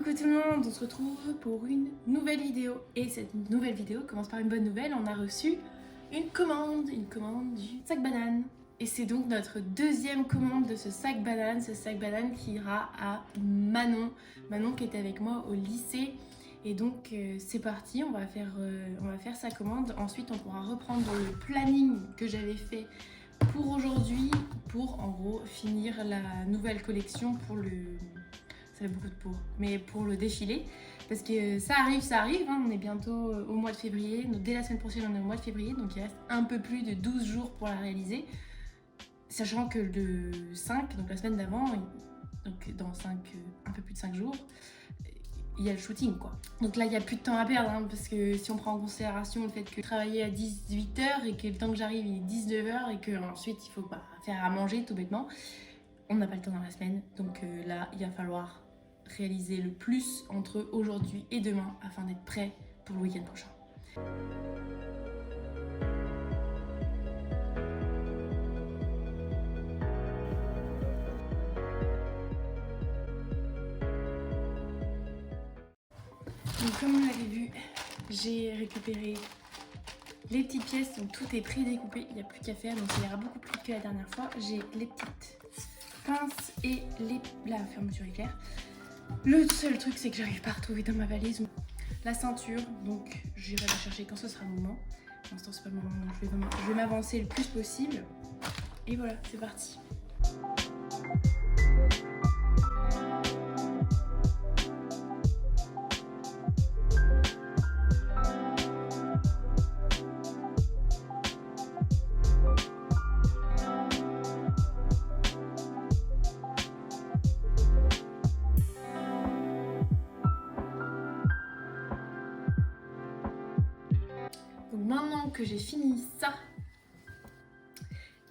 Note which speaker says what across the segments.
Speaker 1: Coucou tout le monde, on se retrouve pour une nouvelle vidéo. Et cette nouvelle vidéo commence par une bonne nouvelle, on a reçu une commande du sac banane. Et c'est donc notre deuxième commande de ce sac banane qui ira à Manon. Manon qui était avec moi au lycée. Et donc c'est parti, on va faire sa commande. Ensuite on pourra reprendre le planning que j'avais fait pour aujourd'hui, pour en gros finir la nouvelle collection pour le... Ça fait beaucoup de pour, mais pour le défilé, parce que ça arrive, hein, on est bientôt au mois de février, donc dès la semaine prochaine on est au mois de février, donc il reste un peu plus de 12 jours pour la réaliser, sachant que le 5, donc la semaine d'avant, donc dans un peu plus de 5 jours, il y a le shooting quoi. Donc là il n'y a plus de temps à perdre, hein, parce que si on prend en considération le fait que je travaillais à 18h et que le temps que j'arrive il est 19h et qu'ensuite il faut faire à manger tout bêtement, on n'a pas le temps dans la semaine, donc là il va falloir réaliser le plus entre aujourd'hui et demain afin d'être prêt pour le week-end prochain. Donc comme vous l'avez vu, j'ai récupéré les petites pièces, donc tout est pré-découpé, il n'y a plus qu'à faire, donc ça ira beaucoup plus vite que la dernière fois. J'ai les petites pinces et la fermeture éclair. Le seul truc c'est que j'arrive pas à retrouver dans ma valise la ceinture, donc j'irai la chercher quand ce sera le moment. Pour l'instant c'est pas le moment, donc je vais m'avancer le plus possible. Et voilà, c'est parti. Maintenant que j'ai fini ça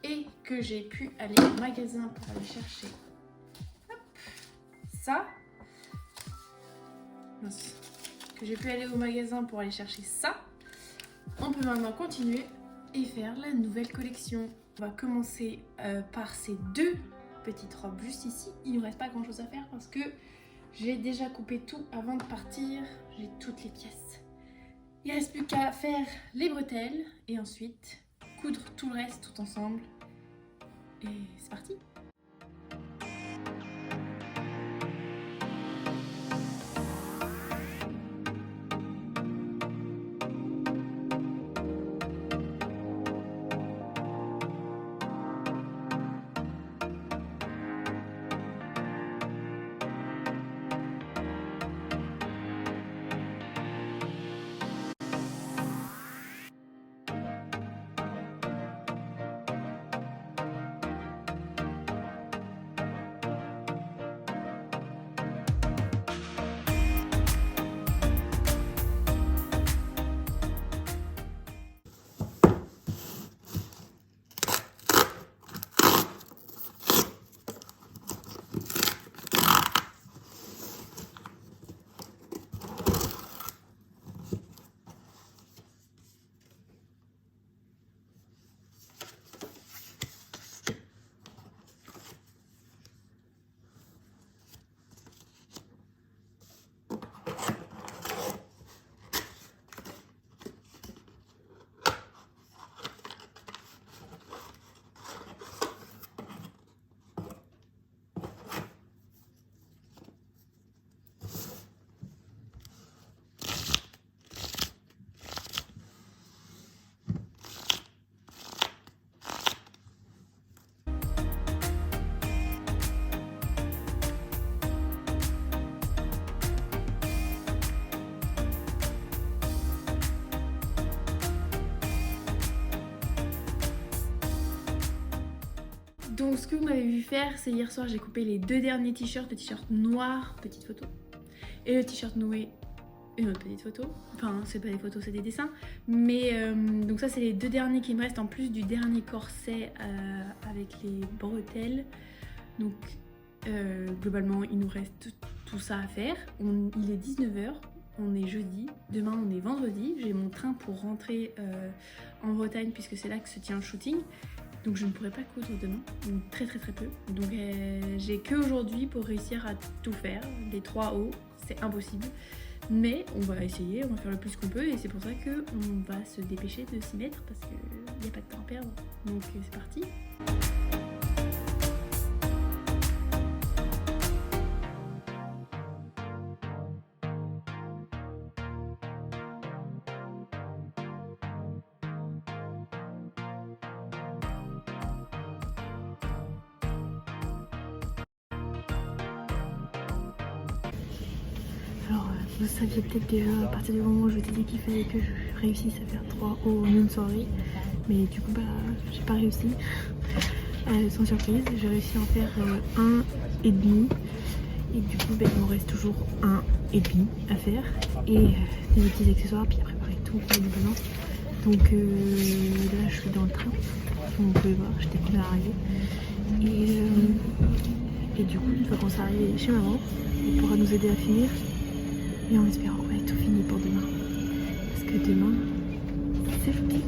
Speaker 1: et que j'ai pu aller au magasin pour aller chercher ça, on peut maintenant continuer et faire la nouvelle collection. On va commencer par ces deux petites robes juste ici. Il ne nous reste pas grand chose à faire parce que j'ai déjà coupé tout avant de partir. J'ai toutes les pièces. Il ne reste plus qu'à faire les bretelles et ensuite coudre tout le reste tout ensemble. Et c'est parti! Donc ce que vous m'avez vu faire, c'est hier soir j'ai coupé les deux derniers t-shirts, le t-shirt noir, petite photo, et le t-shirt noué, une autre petite photo. Enfin c'est pas des photos, c'est des dessins. Mais donc ça c'est les deux derniers qui me restent en plus du dernier corset avec les bretelles. Donc globalement il nous reste tout ça à faire. Il est 19h, on est jeudi, demain on est vendredi. J'ai mon train pour rentrer en Bretagne puisque c'est là que se tient le shooting. Donc je ne pourrai pas coudre demain, donc très peu. Donc j'ai que aujourd'hui pour réussir à tout faire, les 3 hauts, c'est impossible. Mais on va essayer, on va faire le plus qu'on peut et c'est pour ça qu'on va se dépêcher de s'y mettre parce qu'il n'y a pas de temps à perdre. Donc c'est parti. Alors, vous saviez peut-être déjà à partir du moment où je vous ai dit qu'il fallait que je réussisse à faire 3 hauts en une soirée. Mais du coup, j'ai pas réussi. Sans surprise, j'ai réussi à en faire 1,5. Et du coup, il me reste toujours 1,5 à faire. Et des petits accessoires, puis à préparer tout pour les balances. Donc là, je suis dans le train. Comme vous pouvez voir, j'étais première arrivée. Et du coup, une fois qu'on sera arrivé chez maman, elle pourra nous aider à finir. Et en espérant qu'on ait tout fini pour demain. Parce que demain, c'est fini.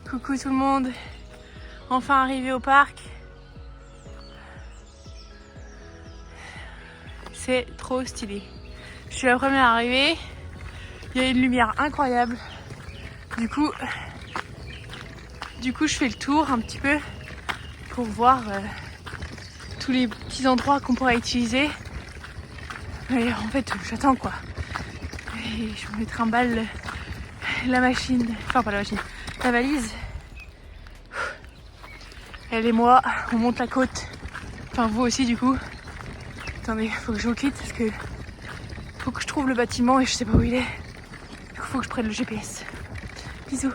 Speaker 1: Coucou tout le monde, enfin arrivé au parc. C'est trop stylé. Je suis la première arrivée, il y a une lumière incroyable. Du coup je fais le tour un petit peu pour voir tous les petits endroits qu'on pourrait utiliser. Mais en fait j'attends quoi. Et je me trimballe la machine, enfin pas la machine, la valise. Elle et moi, on monte la côte. Enfin vous aussi du coup. Attendez, faut que je vous quitte parce que faut que je trouve le bâtiment et je sais pas où il est. Du coup faut que je prenne le GPS. Bisous.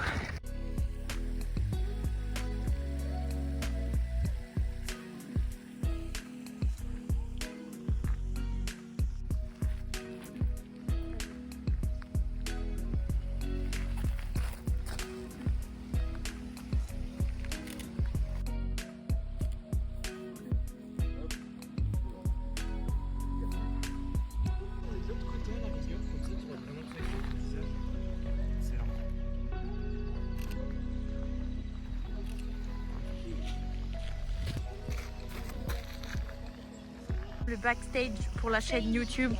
Speaker 1: Le backstage pour la chaîne YouTube.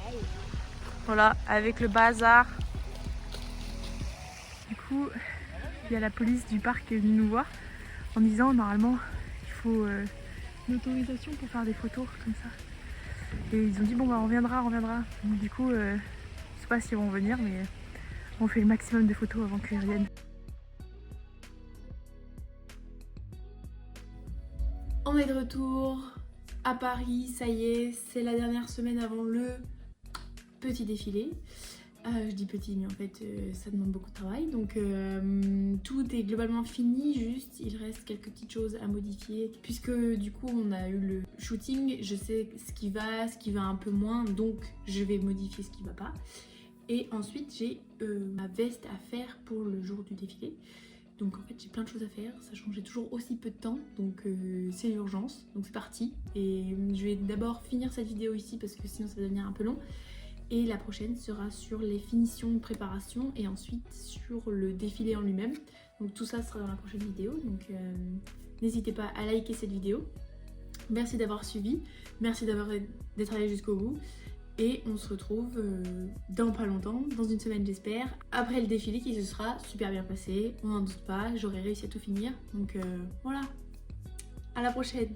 Speaker 1: Voilà, avec le bazar. Du coup, il y a la police du parc qui est venue nous voir en disant normalement il faut une autorisation pour faire des photos comme ça. Et ils ont dit bon bah on reviendra. Donc, du coup, je sais pas s'ils vont venir mais on fait le maximum de photos avant qu'ils reviennent. On est de retour à Paris, ça y est, c'est la dernière semaine avant le petit défilé. Je dis petit mais en fait ça demande beaucoup de travail donc tout est globalement fini, juste il reste quelques petites choses à modifier puisque du coup on a eu le shooting, je sais ce qui va un peu moins donc je vais modifier ce qui va pas et ensuite j'ai ma veste à faire pour le jour du défilé. Donc en fait j'ai plein de choses à faire, sachant que j'ai toujours aussi peu de temps, donc c'est l'urgence, donc c'est parti. Et je vais d'abord finir cette vidéo ici parce que sinon ça va devenir un peu long. Et la prochaine sera sur les finitions de préparation et ensuite sur le défilé en lui-même. Donc tout ça sera dans la prochaine vidéo, donc n'hésitez pas à liker cette vidéo. Merci d'avoir suivi, merci d'être allé jusqu'au bout. Et on se retrouve dans pas longtemps, dans une semaine j'espère, après le défilé qui se sera super bien passé, on n'en doute pas, j'aurai réussi à tout finir. Donc voilà, à la prochaine.